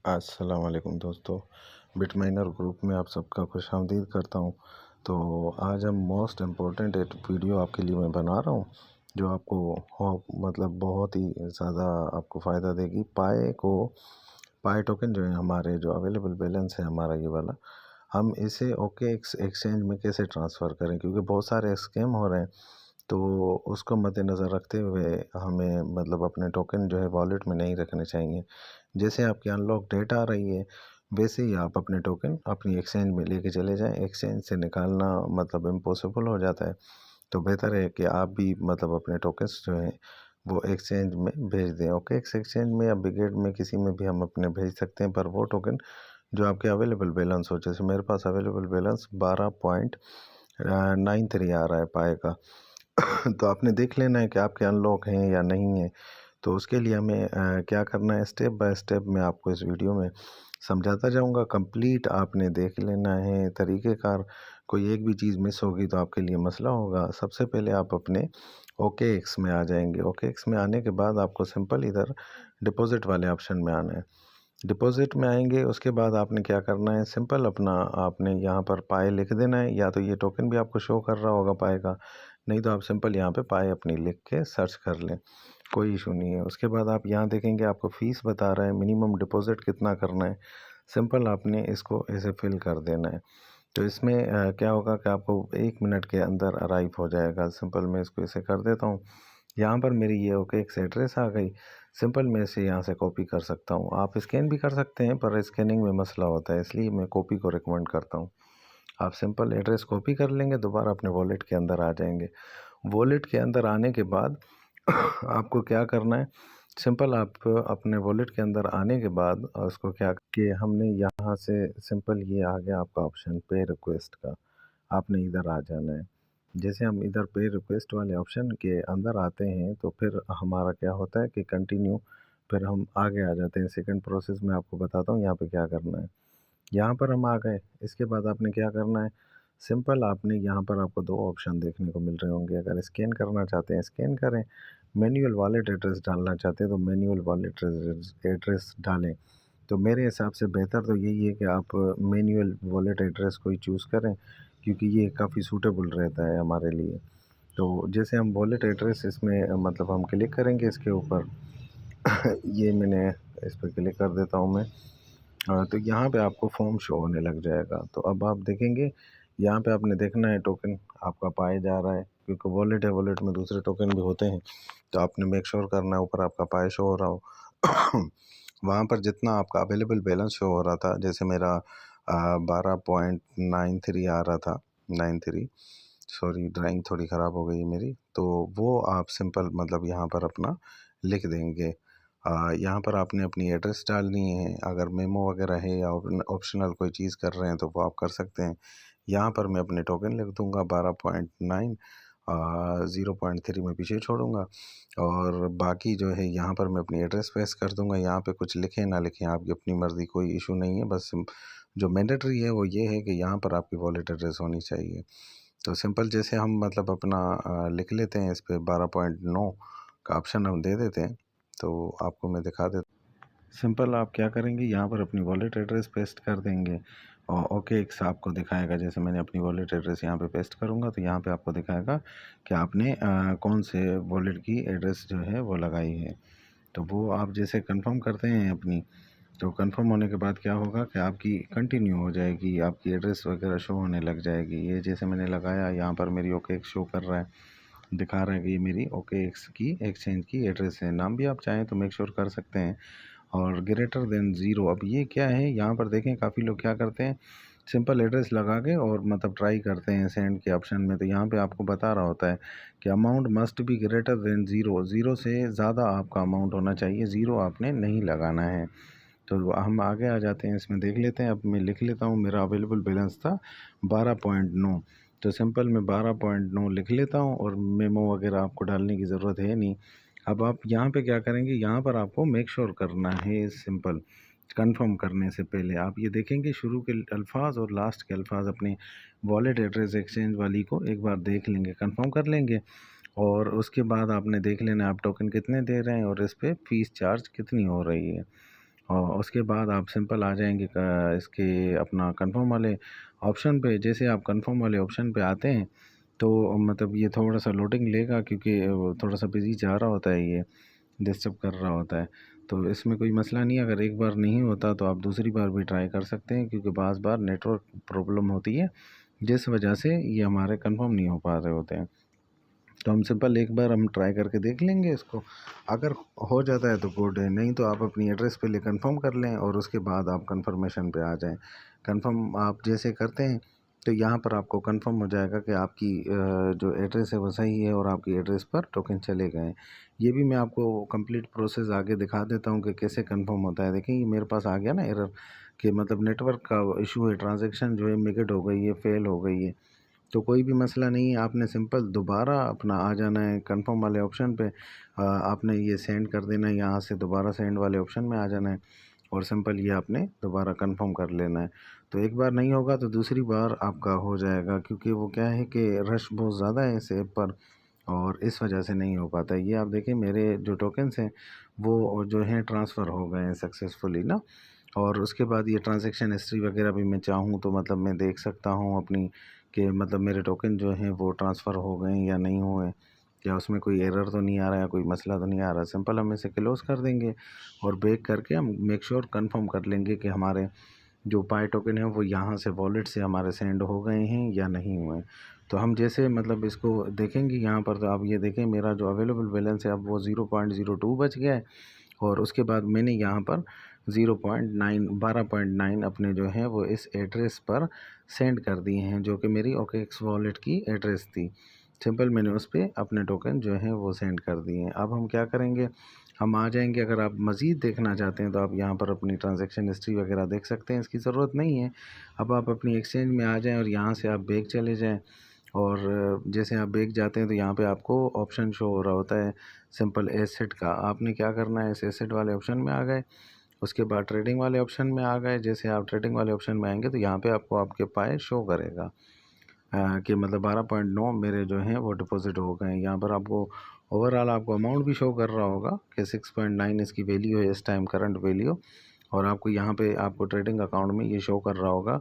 अस्सलाम वालेकुम दोस्तों। बिटमाइनर ग्रुप में आप सबका खुशामदीद करता हूँ। तो आज हम मोस्ट इम्पोर्टेंट एक वीडियो आपके लिए मैं बना रहा हूँ, जो आपको मतलब बहुत ही ज़्यादा आपको फ़ायदा देगी। पाई टोकन जो है, हमारे जो अवेलेबल बैलेंस है हमारा ये वाला, हम इसे ओके एक्सचेंज में कैसे ट्रांसफ़र करें, क्योंकि बहुत सारे स्कैम हो रहे हैं। तो उसको मद्देनज़र रखते हुए हमें मतलब अपने टोकन जो है वॉलेट में नहीं रखने चाहिए। जैसे आपकी अनलॉक डेट आ रही है, वैसे ही आप अपने टोकन अपनी एक्सचेंज में लेके चले जाएं। एक्सचेंज से निकालना मतलब इम्पॉसिबल हो जाता है। तो बेहतर है कि आप भी मतलब अपने टोकन्स जो हैं वो एक्सचेंज में भेज दें। ओके एक्सचेंज में या बिगेट में किसी में भी हम अपने भेज सकते हैं, पर वो टोकन जो आपके अवेलेबल बैलेंस हो। जैसे मेरे पास अवेलेबल बैलेंस 12.93 आ रहा है पाए का। तो आपने देख लेना है कि आपके अनलॉक हैं या नहीं है। तो उसके लिए हमें क्या करना है, स्टेप बाय स्टेप मैं आपको इस वीडियो में समझाता जाऊंगा। कंप्लीट आपने देख लेना है तरीक़ेकार। कोई एक भी चीज़ मिस होगी तो आपके लिए मसला होगा। सबसे पहले आप अपने ओके एक्स में आ जाएंगे। ओके एक्स में आने के बाद आपको सिंपल इधर डिपॉजिट वाले ऑप्शन में आना है। डिपॉजिट में आएंगे, उसके बाद आपने क्या करना है, सिंपल अपना आपने यहाँ पर पाए लिख देना है। या तो ये टोकन भी आपको शो कर रहा होगा पाए का, नहीं तो आप सिंपल यहाँ पे पाए अपनी लिख के सर्च कर लें, कोई इशू नहीं है। उसके बाद आप यहाँ देखेंगे आपको फ़ीस बता रहा है, मिनिमम डिपॉज़िट कितना करना है। सिंपल आपने इसको ऐसे फिल कर देना है। तो इसमें क्या होगा कि आपको 1 मिनट के अंदर अराइव हो जाएगा। सिंपल मैं इसको ऐसे कर देता हूँ। यहाँ पर मेरी ये ओके एक एड्रेस आ गई। सिंपल मैं इसे यहाँ से कॉपी कर सकता हूँ। आप स्कैन भी कर सकते हैं, पर स्कैनिंग में मसला होता है, इसलिए मैं कॉपी को रिकमेंड करता हूँ। आप सिंपल एड्रेस कॉपी कर लेंगे, दोबारा अपने वॉलेट के अंदर आ जाएंगे। वॉलेट के अंदर आने के बाद आपको क्या करना है, सिंपल आप अपने वॉलेट के अंदर आने के बाद उसको क्या कि हमने यहाँ से सिंपल ये आ गया आपका ऑप्शन पे रिक्वेस्ट का, आपने इधर आ जाना है। जैसे हम इधर पे रिक्वेस्ट वाले ऑप्शन के अंदर आते हैं तो फिर हमारा क्या होता है कि कंटिन्यू, फिर हम आगे आ जाते हैं। सेकंड प्रोसेस में आपको बताता हूँ यहाँ पे क्या करना है। यहाँ पर हम आ गए, इसके बाद आपने क्या करना है, सिंपल आपने यहाँ पर आपको दो ऑप्शन देखने को मिल रहे होंगे। अगर स्कैन करना चाहते हैं स्कैन करें, मैनुअल वॉलेट एड्रेस डालना चाहते हैं तो मैनुअल वॉलेट एड्रेस डालें। तो मेरे हिसाब से बेहतर तो यही है कि आप मैनुअल वॉलेट एड्रेस को ही चूज़ करें, क्योंकि ये काफ़ी सूटेबल रहता है हमारे लिए। तो जैसे हम वॉलेट एड्रेस इसमें मतलब हम क्लिक करेंगे इसके ऊपर ये मैंने इस पर क्लिक कर देता हूँ मैं। तो यहाँ पे आपको फॉर्म शो होने लग जाएगा। तो अब आप देखेंगे यहाँ पे आपने देखना है टोकन आपका पाए जा रहा है, क्योंकि वॉलेट है, वॉलेट में दूसरे टोकन भी होते हैं। तो आपने मेक श्योर करना है ऊपर आपका पाए शो हो रहा हो। वहाँ पर जितना आपका अवेलेबल बैलेंस शो हो रहा था, जैसे मेरा 12.93 आ रहा था, 93, सॉरी ड्राइंग थोड़ी ख़राब हो गई है मेरी। तो वो आप सिंपल मतलब यहाँ पर अपना लिख देंगे। यहाँ पर आपने अपनी एड्रेस डालनी है। अगर मेमो वगैरह है या ऑप्शनल कोई चीज़ कर रहे हैं तो वो आप कर सकते हैं। यहाँ पर मैं अपने टोकन लिख दूँगा 12.9, 0.3 में पीछे छोड़ूंगा। और बाकी जो है यहाँ पर मैं अपनी एड्रेस पेस्ट कर दूँगा। यहाँ पे कुछ लिखें ना लिखें आपकी अपनी मर्ज़ी, कोई इशू नहीं है। बस जो मैंडेटरी है वो ये है कि यहाँ पर आपकी वॉलेट एड्रेस होनी चाहिए। तो सिंपल जैसे हम मतलब अपना लिख लेते हैं, इस पर 12.9 का ऑप्शन हम दे देते हैं। तो आपको मैं दिखा देता, सिंपल आप क्या करेंगे, यहाँ पर अपनी वॉलेट एड्रेस पेस्ट कर देंगे और ओके एक्स आपको दिखाएगा। जैसे मैंने अपनी वॉलेट एड्रेस यहाँ पे पेस्ट करूँगा तो यहाँ पे आपको दिखाएगा कि आपने कौन से वॉलेट की एड्रेस जो है वो लगाई है। तो वो आप जैसे कंफर्म करते हैं अपनी, तो कंफर्म होने के बाद क्या होगा कि आपकी कंटिन्यू हो जाएगी, आपकी एड्रेस वगैरह शो होने लग जाएगी। ये जैसे मैंने लगाया, यहाँ पर मेरी ओके एक्स शो कर रहा है, दिखा रहा है कि ये मेरी ओके एक्स की एक्सचेंज की एड्रेस है। नाम भी आप चाहें तो मेक श्योर कर सकते हैं। और ग्रेटर देन ज़ीरो, अब ये क्या है, यहाँ पर देखें काफ़ी लोग क्या करते हैं, सिंपल एड्रेस लगा के और मतलब ट्राई करते हैं सेंड के ऑप्शन में। तो यहाँ पे आपको बता रहा होता है कि amount must be greater than zero, zero से ज़्यादा आपका अमाउंट होना चाहिए, ज़ीरो आपने नहीं लगाना है। तो हम आगे आ जाते हैं, इसमें देख लेते हैं। अब मैं लिख लेता हूँ, मेरा अवेलेबल बैलेंस था 12.9, तो सिंपल मैं 12.9 लिख लेता हूँ और मेमो वगैरह आपको डालने की ज़रूरत है नहीं। अब आप यहाँ पे क्या करेंगे, यहाँ पर आपको मेक श्योर करना है, सिंपल कंफर्म करने से पहले आप ये देखेंगे शुरू के अल्फाज और लास्ट के अल्फाज अपने वॉलेट एड्रेस एक्सचेंज वाली को एक बार देख लेंगे, कंफर्म कर लेंगे। और उसके बाद आपने देख लेना आप टोकन कितने दे रहे हैं और इस पर फ़ीस चार्ज कितनी हो रही है। और उसके बाद आप सिंपल आ जाएंगे इसके अपना कंफर्म वाले ऑप्शन पे। जैसे आप कंफर्म वाले ऑप्शन पे आते हैं तो मतलब ये थोड़ा सा लोडिंग लेगा, क्योंकि वो थोड़ा सा बिजी जा रहा होता है, ये डिस्टर्ब कर रहा होता है। तो इसमें कोई मसला नहीं है, अगर एक बार नहीं होता तो आप दूसरी बार भी ट्राई कर सकते हैं, क्योंकि बार बार नेटवर्क प्रॉब्लम होती है जिस वजह से ये हमारे कंफर्म नहीं हो पा रहे होते हैं। तो हम सिंपल एक बार हम ट्राई करके देख लेंगे इसको, अगर हो जाता है तो गुड है, नहीं तो आप अपनी एड्रेस पहले कंफर्म कर लें और उसके बाद आप कंफर्मेशन पे आ जाएं। कंफर्म आप जैसे करते हैं तो यहाँ पर आपको कंफर्म हो जाएगा कि आपकी जो एड्रेस है वो सही है और आपकी एड्रेस पर टोकन चले गए हैं। ये भी मैं आपको कंप्लीट प्रोसेस आगे दिखा देता हूँ कि कैसे कंफर्म होता है। देखिए ये मेरे पास आ गया ना एरर, कि मतलब नेटवर्क का इशू है, ट्रांजैक्शन जो है मिगड हो गई है, फेल हो गई है। तो कोई भी मसला नहीं है, आपने सिंपल दोबारा अपना आ जाना है कंफर्म वाले ऑप्शन पे। आपने ये सेंड कर देना है, यहाँ से दोबारा सेंड वाले ऑप्शन में आ जाना है और सिंपल ये आपने दोबारा कंफर्म कर लेना है। तो एक बार नहीं होगा तो दूसरी बार आपका हो जाएगा, क्योंकि वो क्या है कि रश बहुत ज़्यादा है इस ऐप पर और इस वजह से नहीं हो पाता। ये आप देखें मेरे जो टोकन्स हैं वो जो हैं ट्रांसफ़र हो गए हैं सक्सेसफुली ना। और उसके बाद ये ट्रांजैक्शन हिस्ट्री वगैरह भी मैं चाहूँ तो मतलब मैं देख सकता हूँ अपनी, कि मतलब मेरे टोकन जो हैं वो ट्रांसफ़र हो गए हैं या नहीं हुए, या उसमें कोई एरर तो नहीं आ रहा है, कोई मसला तो नहीं आ रहा। सिंपल हम इसे क्लोज़ कर देंगे और बैक करके हम मेक श्योर कंफर्म कर लेंगे कि हमारे जो पाई टोकन है वो यहाँ से वॉलेट से हमारे सेंड हो गए हैं या नहीं हुए। तो हम जैसे मतलब इसको देखेंगे यहाँ पर, तो आप ये देखें मेरा जो अवेलेबल बैलेंस है अब वो 0.02 बच गया है। और उसके बाद मैंने यहाँ पर 12.9 अपने जो हैं वो इस एड्रेस पर सेंड कर दिए हैं, जो कि मेरी OKX वॉलेट की एड्रेस थी। सिंपल मैंने उस पर अपने टोकन जो हैं वो सेंड कर दिए हैं। अब हम क्या करेंगे, हम आ जाएंगे, अगर आप मज़ीद देखना चाहते हैं तो आप यहाँ पर अपनी ट्रांजैक्शन हिस्ट्री वगैरह देख सकते हैं, इसकी ज़रूरत नहीं है। अब आप अपनी एक्सचेंज में आ जाएं और यहाँ से आप बैक चले जाएं। और जैसे आप बैक जाते हैं तो यहाँ पे आपको ऑप्शन शो हो रहा होता है सिंपल एसेट का। आपने क्या करना है, इस एसेट वाले ऑप्शन में आ गए, उसके बाद ट्रेडिंग वाले ऑप्शन में आ गए। जैसे आप ट्रेडिंग वाले ऑप्शन में आएंगे तो यहाँ पे आपको आपके पाए शो करेगा कि मतलब 12.9 मेरे जो हैं वो डिपॉजिट हो गए हैं। यहाँ पर आपको ओवरऑल आपको अमाउंट भी शो कर रहा होगा कि 6.9 इसकी वैल्यू है इस टाइम, करंट वैल्यू। और आपको यहाँ पे आपको ट्रेडिंग अकाउंट में ये शो कर रहा होगा